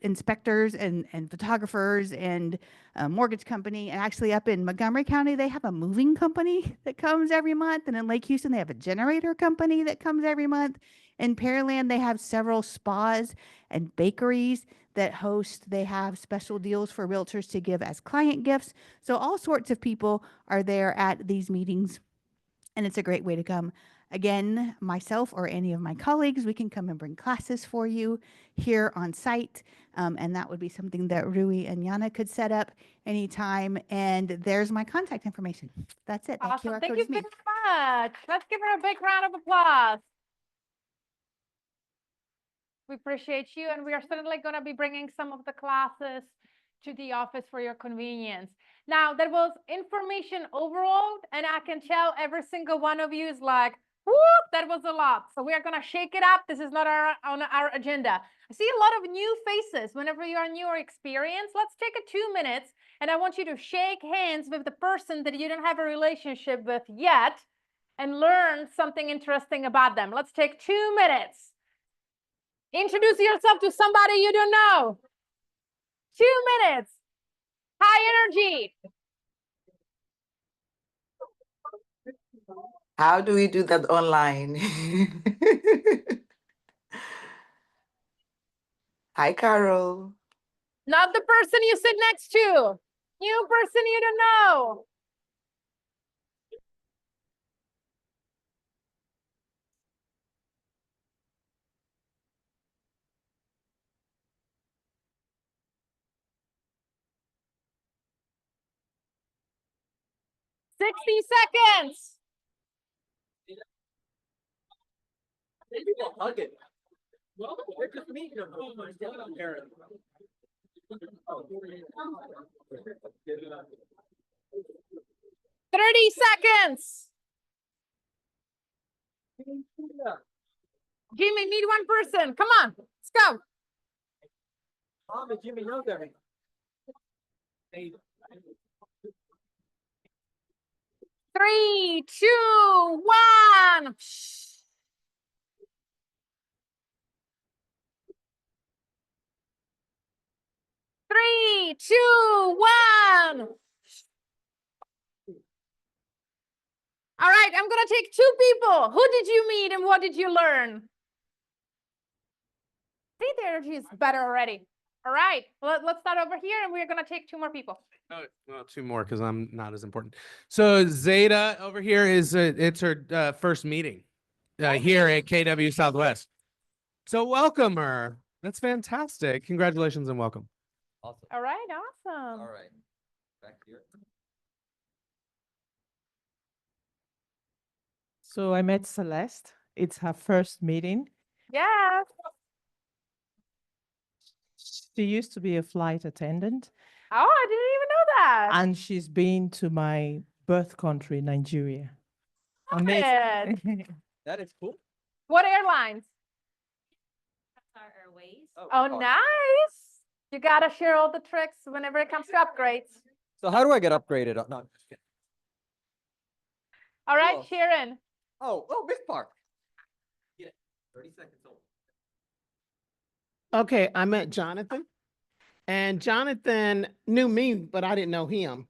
inspectors and photographers and a mortgage company. And actually up in Montgomery County, they have a moving company that comes every month. And in Lake Houston, they have a generator company that comes every month. In Pearland, they have several spas and bakeries that host. They have special deals for realtors to give as client gifts. So all sorts of people are there at these meetings, and it's a great way to come. Again, myself or any of my colleagues, we can come and bring classes for you here on site. And that would be something that Rui and Yana could set up anytime. And there's my contact information. That's it. That Awesome. QR Thank code you is me. very much. Let's give her a big round of applause. We appreciate you, and we are certainly going to be bringing some of the classes to the office for your convenience. Now, there was information overload, and I can tell every single one of you is like, whoop, that was a lot. So we are going to shake it up. This is not on our agenda. I see a lot of new faces. Whenever you are new or experienced, let's take a 2 minutes, and I want you to shake hands with the person that you don't have a relationship with yet and learn something interesting about them. Let's take 2 minutes. Introduce yourself to somebody you don't know. 2 minutes. High energy. How do we do that online? Hi, Carol. Not the person you sit next to. New person you don't know. "60 seconds. Hug it. Well, they're just meeting them. 30 seconds. Jimmy, meet one person. Come on, let's go. Mom and Jimmy know them. 3, 2, 1. 3, 2, 1. All right, I'm gonna take 2 people. Who did you meet and what did you learn? See, the energy is better already. All right, let's start over here, and we're gonna take 2 more people. Oh, well, 2 more because I'm not as important. So Zeta over here is it's her first meeting here at KW Southwest. So welcome her. That's fantastic. Congratulations and welcome. Awesome. All right, awesome. All right. Back here. So I met Celeste. It's her first meeting. Yeah. She used to be a flight attendant, Oh, I didn't even know that. and she's been to my birth country, Nigeria. Love it. Amazing. That is cool. What airlines? Qatar Airways. Oh, nice. You gotta share all the tricks whenever it comes to upgrades. So how do I get upgraded? No, I'm just kidding. All right, Cool. Sharon. Oh, Miss Park. Get it. 30 seconds old. Okay, I met Jonathan, and Jonathan knew me, but I didn't know him.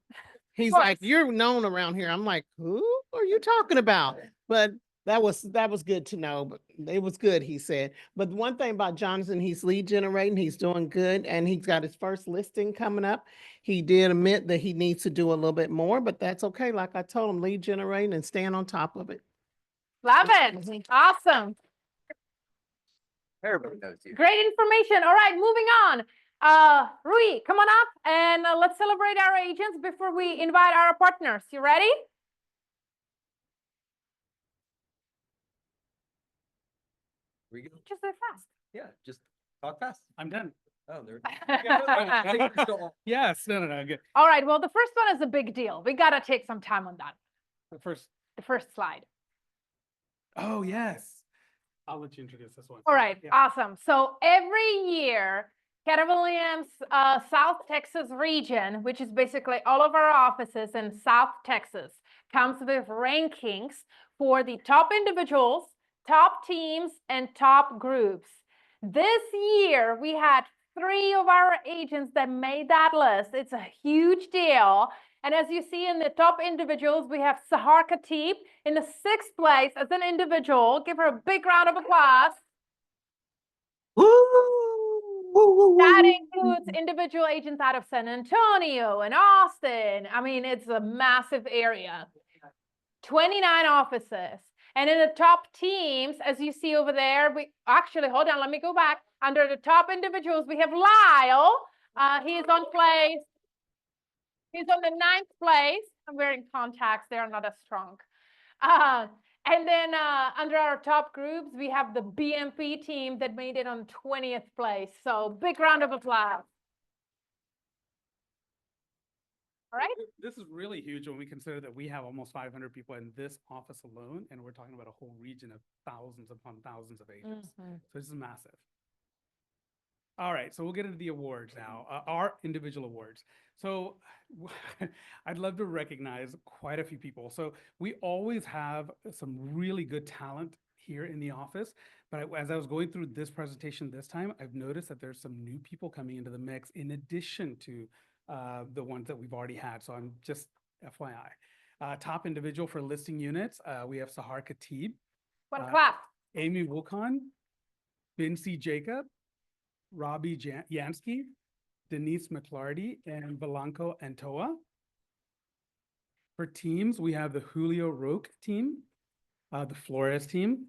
He's like, "You're known around here." I'm like, "Who are you talking about?" But that was good to know. But it was good, he said. But one thing about Jonathan, he's lead generating. He's doing good, and he's got his first listing coming up. He did admit that he needs to do a little bit more, but that's okay. Like I told him, lead generating and staying on top of it. Love it. Awesome. Everybody knows you. Great information. All right, moving on. Rui, come on up and let's celebrate our agents before we invite our partners. You ready? We go. Just so fast. Yeah, just talk fast. I'm done. Oh, there. Yes, no, good. All right, well, the first one is a big deal. We gotta take some time on that. The first slide. Oh, yes. I'll let you introduce this one. All right, Yeah. awesome. So every year, Keller Williams South Texas region, which is basically all of our offices in South Texas, comes with rankings for the top individuals, top teams, and top groups. This year, we had 3 of our agents that made that list. It's a huge deal. And as you see in the top individuals, we have Sahar Khatib in the 6th place as an individual. Give her a big round of applause. That includes individual agents out of San Antonio and Austin. I mean, it's a massive area. 29 offices. And in the top teams, as you see over there, hold on, let me go back. Under the top individuals, we have Lyle. He's on the 9th place. I'm wearing contacts, they're not as strong. And then under our top groups, we have the BMP team that made it on 20th place. So big round of applause. All right. This is really huge when we consider that we have almost 500 people in this office alone, and we're talking about a whole region of thousands upon thousands of agents. So this is massive. All right, so we'll get into the awards now, our individual awards. So I'd love to recognize quite a few people. So we always have some really good talent here in the office, but as I was going through this presentation this time, I've noticed that there's some new people coming into the mix in addition to the ones that we've already had. So I'm just FYI. Top individual for listing units, we have Sahar Khatib. One clap. Amy Wukon, Bincy Jacob, Robbie Yansky, Denise McClarty, and Belanco Antoa. For teams, we have the Julio Roque team, the Flores team,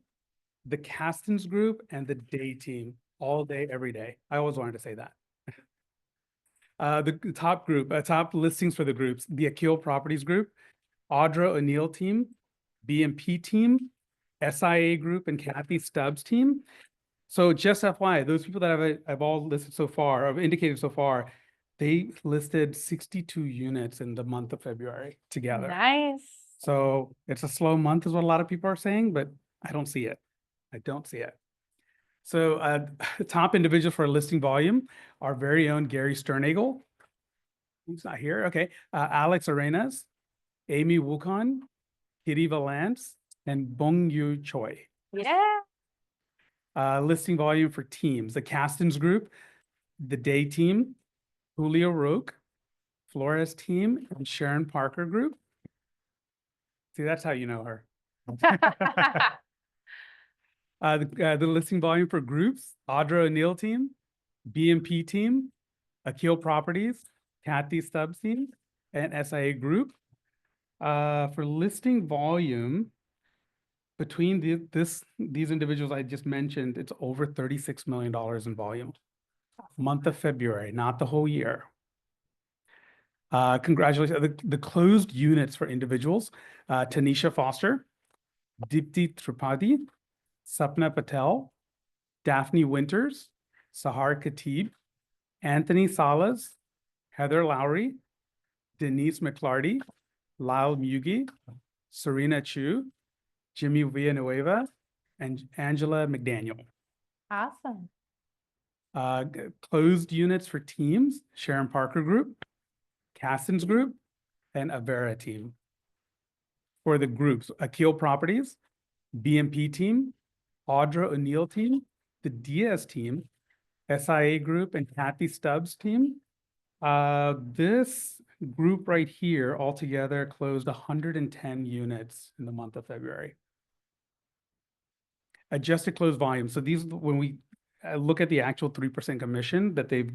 the Castens group, and the Day team, all day, every day. I always wanted to say that. The top group, top listings for the groups, the Akil Properties group, Audra O'Neill team, BMP team, SIA group, and Kathy Stubbs team. So just FYI, those people that I've all listed so far, I've indicated so far, they listed 62 units in the month of February together. Nice. So it's a slow month is what a lot of people are saying, but I don't see it. I don't see it. So top individual for listing volume, our very own Gary Sternagel. He's not here. Okay. Alex Arenas, Amy Wukon, Kitty Valance, and Bong Yu Choi. Yeah. Listing volume for teams, the Castens group, the Day team, Julio Roque, Flores team, and Sharon Parker group. See, that's how you know her. The listing volume for groups, Audra O'Neill team, BMP team, Akil Properties, Kathy Stubbs team, and SIA group. For listing volume, between these individuals I just mentioned, it's over $36 million in volume. Month of February, not the whole year. Congratulations. The closed units for individuals, Tanisha Foster, Dipti Tripathi, Sapna Patel, Daphne Winters, Sahar Khatib, Anthony Salas, Heather Lowry, Denise McClarty, Lyle Mugi, Serena Chu, Jimmy Villanueva, and Angela McDaniel. Awesome. Closed units for teams, Sharon Parker group, Castens group, and Avera team. For the groups, Akil Properties, BMP team, Audra O'Neill team, the Diaz team, SIA group, and Kathy Stubbs team. This group right here altogether closed 110 units in the month of February. Adjusted closed volume. So these, when we look at the actual 3% commission that they've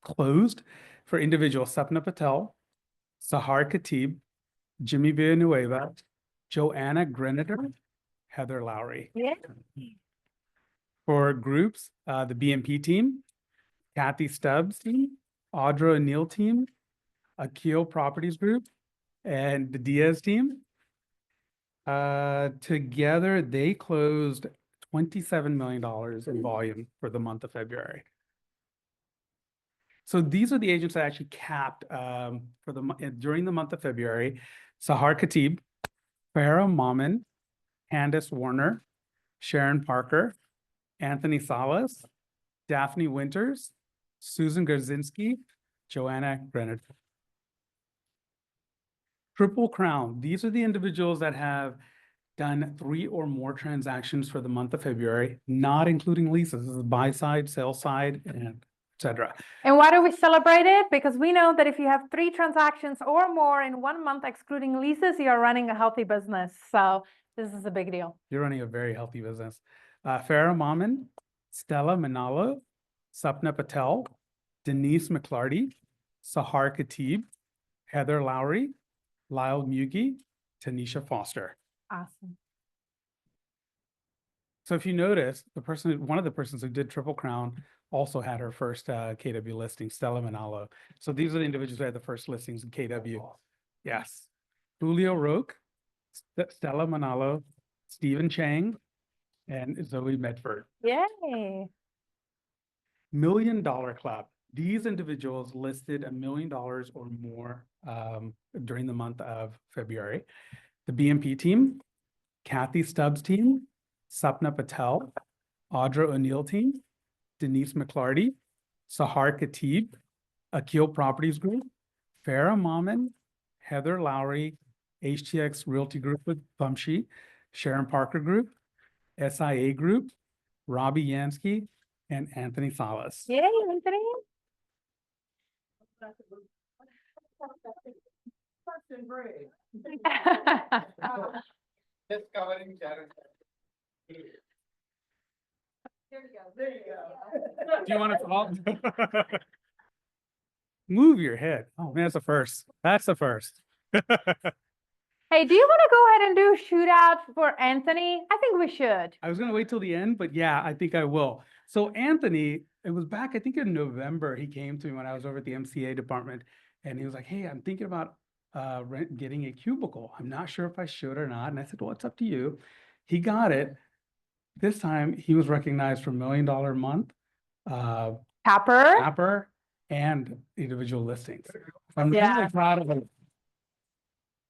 closed for individual, Sapna Patel, Sahar Khatib, Jimmy Villanueva, Joanna Grenadier, Heather Lowry. Yeah. For groups, the BMP team, Kathy Stubbs team, Audra O'Neill team, Akil Properties group, and the Diaz team. Together, they closed $27 million in volume for the month of February. So these are the agents that actually capped during the month of February: Sahar Khatib, Farah Maman, Candace Warner, Sharon Parker, Anthony Salas, Daphne Winters, Susan Garzinski, Joanna Grenadier. Triple Crown. These are the individuals that have done 3 or more transactions for the month of February, not including leases. This is buy side, sell side, and etc. And why do we celebrate it? Because we know that if you have 3 transactions or more in 1 month, excluding leases, you're running a healthy business. So this is a big deal. You're running a very healthy business. Farah Maman, Stella Manalo, Sapna Patel, Denise McClarty, Sahar Khatib, Heather Lowry, Lyle Mugi, Tanisha Foster. Awesome. So if you notice, one of the persons who did Triple Crown also had her first KW listing, Stella Manalo. So these are the individuals who had the first listings in KW. Yes. Julio Roque, Stella Manalo, Stephen Chang, and Zoe Medford. Yay. $1 Million Club. These individuals listed $1 million or more during the month of February. The BMP team, Kathy Stubbs team, Sapna Patel, Audra O'Neill team, Denise McClarty, Sahar Khatib, Akil Properties Group, Farah Maman, Heather Lowry, HTX Realty Group with Bumshi, Sharon Parker Group, SIA Group, Robbie Yansky, and Anthony Salas. Yay, Anthony. Do you want to talk? Move your head. Oh man, that's the first. That's the first. Hey, do you want to go ahead and do a shootout for Anthony? I think we should. I was gonna wait till the end, but yeah, I think I will. So Anthony, it was back, I think in November, he came to me when I was over at the MCA department, and he was like, "Hey, I'm thinking about getting a cubicle. I'm not sure if I should or not." And I said, "Well, it's up to you." He got it. This time he was recognized for $1 Million a Month, Tapper, and individual listings. I'm really proud of him.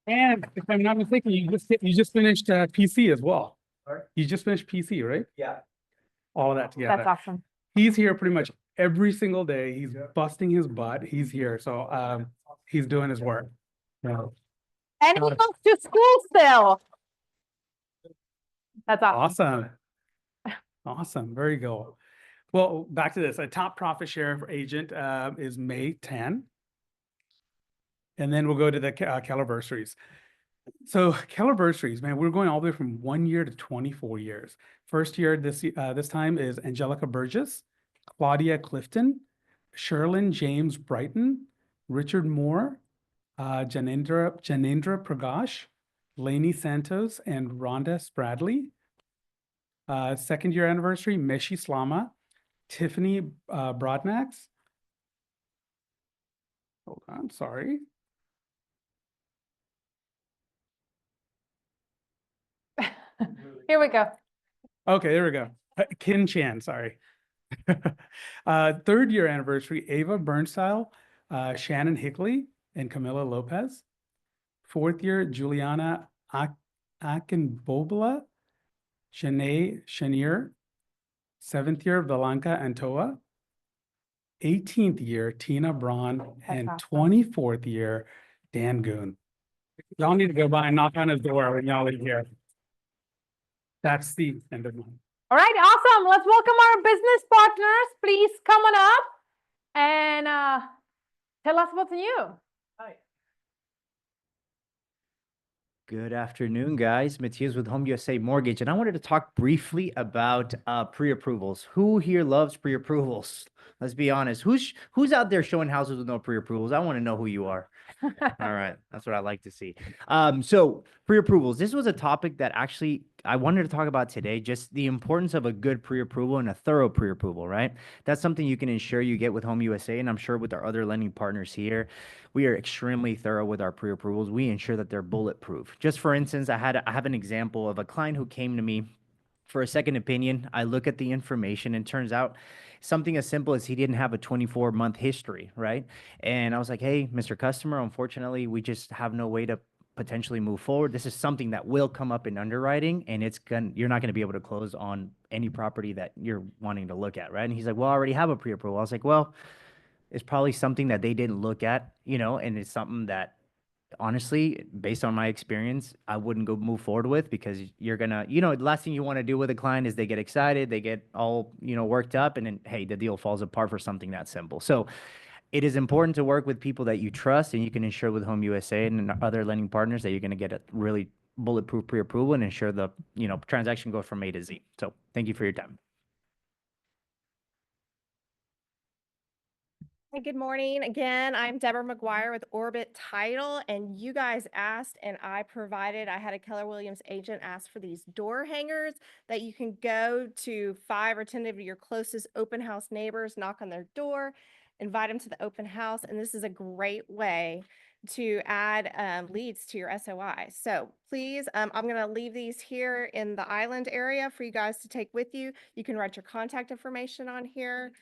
And if I'm not mistaken, you just finished PC as well. You just finished PC, right? Yeah. All of that together. That's awesome. He's here pretty much every single day. He's busting his butt. He's here. So he's doing his work. Yeah. And he goes to school still. That's awesome. Awesome. Very cool. Well, back to this. A top profit share for agent is May 10. And then we'll go to the Caliversaries. So Caliversaries, man, we're going all the way from 1 year to 24 years. First year this time is Angelica Burgess, Claudia Clifton, Sherlyn James Brighton, Richard Moore, Janendra Pragash, Lainey Santos, and Rhonda Spradley. Second year anniversary, Meshi Slama, Tiffany Broadnax. Hold on, sorry. Here we go. Okay, there we go. Kin Chan, sorry. Third year anniversary, Ava Bernstyle, Shannon Hickley, and Camilla Lopez. Fourth year, Juliana Akinbobla, Shanae Shanier. Seventh year, Valanka Antoa. 18th year, Tina Braun, and 24th year, Dan Goon. Y'all need to go by and knock on his door when y'all leave here. That's the end of mine. All right, awesome. Let's welcome our business partners. Please come on up and tell us what's new. Good afternoon, guys. Matthias with Home USA Mortgage, and I wanted to talk briefly about pre-approvals. Who here loves pre-approvals? Let's be honest. Who's out there showing houses with no pre-approvals? I want to know who you are. All right, that's what I like to see. So pre-approvals. This was a topic that actually I wanted to talk about today. Just the importance of a good pre-approval and a thorough pre-approval, right? That's something you can ensure you get with Home USA, and I'm sure with our other lending partners here, we are extremely thorough with our pre-approvals. We ensure that they're bulletproof. Just for instance, I have an example of a client who came to me for a second opinion. I look at the information and turns out something as simple as he didn't have a 24-month history, right? And I was like, hey, Mr. Customer, unfortunately, we just have no way to potentially move forward. This is something that will come up in underwriting, and you're not going to be able to close on any property that you're wanting to look at, right? And he's like, well, I already have a pre-approval. I was like, well, it's probably something that they didn't look at, and it's something that honestly, based on my experience, I wouldn't go move forward with, because you're gonna, you know, the last thing you want to do with a client is they get excited, they get all, you know, worked up, and then, hey, the deal falls apart for something that simple. So it is important to work with people that you trust, and you can ensure with Home USA and other lending partners that you're going to get a really bulletproof pre-approval and ensure the, you know, transaction goes from A to Z. So thank you for your time. Hey, good morning. Again, I'm Deborah McGuire with Orbit Title, and you guys asked and I provided. I had a Keller Williams agent ask for these door hangers that you can go to 5 or 10 of your closest open house neighbors, knock on their door, invite them to the open house, and this is a great way to add leads to your SOI. So please, I'm going to leave these here in the island area for you guys to take with you. You can write your contact information on here,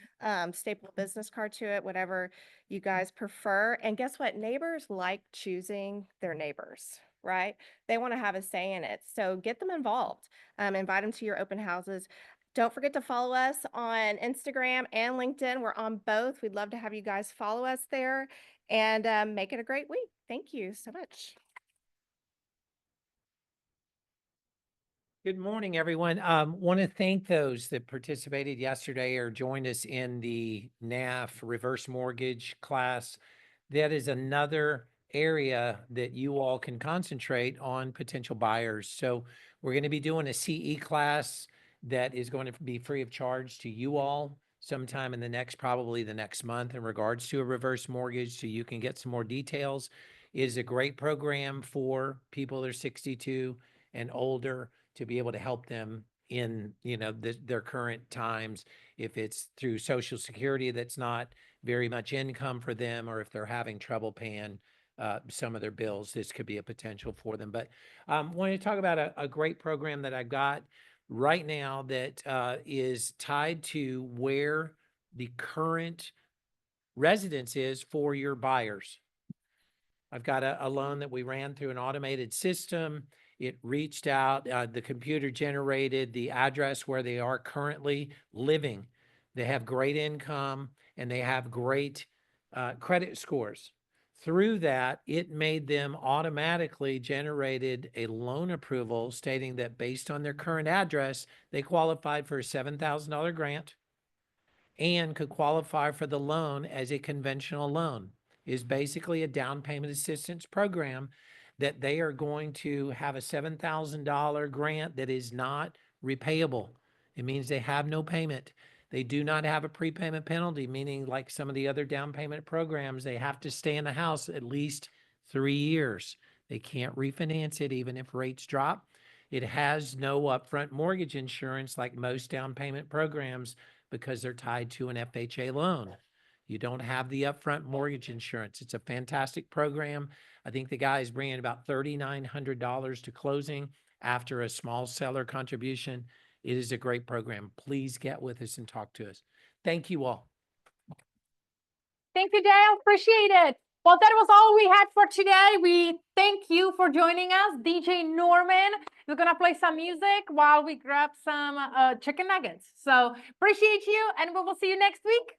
staple a business card to it, whatever you guys prefer. And guess what? Neighbors like choosing their neighbors, right? They want to have a say in it. So get them involved. Invite them to your open houses. Don't forget to follow us on Instagram and LinkedIn. We're on both. We'd love to have you guys follow us there, and make it a great week. Thank you so much. Good morning, everyone. Want to thank those that participated yesterday or joined us in the NAF reverse mortgage class. That is another area that you all can concentrate on potential buyers. So we're going to be doing a CE class that is going to be free of charge to you all sometime in probably the next month, in regards to a reverse mortgage, so you can get some more details. It is a great program for people that are 62 and older, to be able to help them in, you know, their current times. If it's through Social Security, that's not very much income for them, or if they're having trouble paying some of their bills, this could be a potential for them. But want to talk about a great program that I've got right now that is tied to where the current residence is for your buyers. I've got a loan that we ran through an automated system. It reached out, the computer generated the address where they are currently living. They have great income and they have great credit scores. Through that, it made them automatically generated a loan approval stating that based on their current address, they qualified for a $7,000 grant and could qualify for the loan as a conventional loan. It is basically a down payment assistance program that they are going to have a $7,000 grant that is not repayable. It means they have no payment. They do not have a prepayment penalty, meaning like some of the other down payment programs, they have to stay in the house at least 3 years. They can't refinance it even if rates drop. It has no upfront mortgage insurance like most down payment programs, because they're tied to an FHA loan. You don't have the upfront mortgage insurance. It's a fantastic program. I think the guy is bringing about $3,900 to closing after a small seller contribution. It is a great program. Please get with us and talk to us. Thank you all. Thank you, Dale. Appreciate it. Well, that was all we had for today. We thank you for joining us. DJ Norman is going to play some music while we grab some chicken nuggets. So appreciate you, and we will see you next week.